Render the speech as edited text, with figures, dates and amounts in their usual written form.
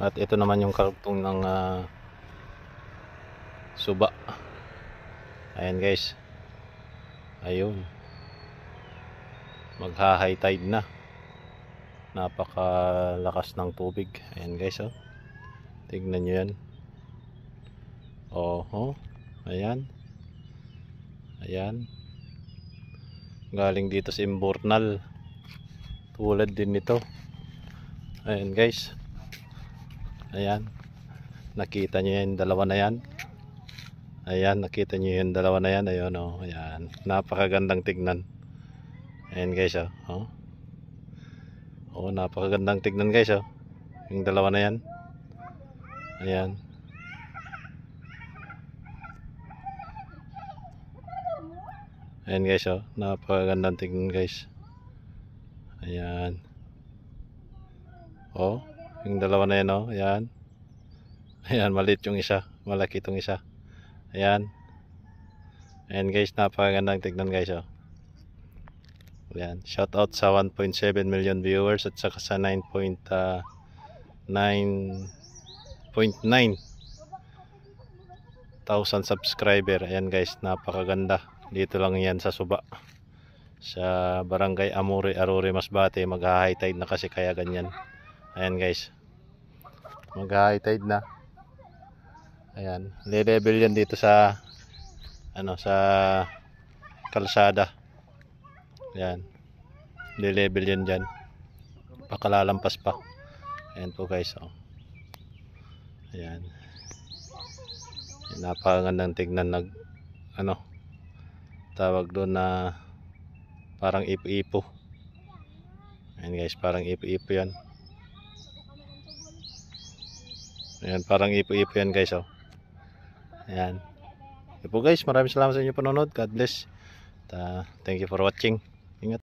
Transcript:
At ito naman yung karugtong ng Suba. Ayan guys, ayun, magha high tide na, napakalakas ng tubig. Ayan guys, oh, tignan nyo yan. Oh, ayan, ayan, galing dito sa Imbornal, tulad din nito. Ayan guys, ayan, nakita nyo yan, dalawa na yan. Ayan, nakita nyo yung dalawa na yan. Ayun, oh, ayan, napakagandang tignan. Ayan guys, oh, oh, napakagandang tignan guys, oh, yung dalawa na yan. Ayan, ayan guys, oh, napakagandang tignan guys. Ayan, oh, yung dalawa na yan, oh, ayan. Ayan, maliit yung isa, malaki itong isa. Ayan, ayan guys, napakagandang tignan guys, oh. Ayan, shout out sa 1.7 million viewers at saka sa 9.9 thousand subscriber. Ayan guys, napakaganda. Dito lang yan sa Suba, sa Barangay Amuri, Aruri, Masbate. Mag-high tide na kasi kaya ganyan. Ayan guys, mag-high tide na. Ayan, le-level yan dito sa sa kalsada. Ayan, le-level yan dyan, pakalalampas pa. Ayan po guys, oh. Ayan, napakagandang tignan. Tawag doon na parang ipo-ipo. Ayan guys, parang ipo-ipo yan. Ayan, parang ipo-ipo yan guys, oh. Ayan. Okay po guys, maraming salamat sa inyong panonood. God bless. Thank you for watching. Ingat.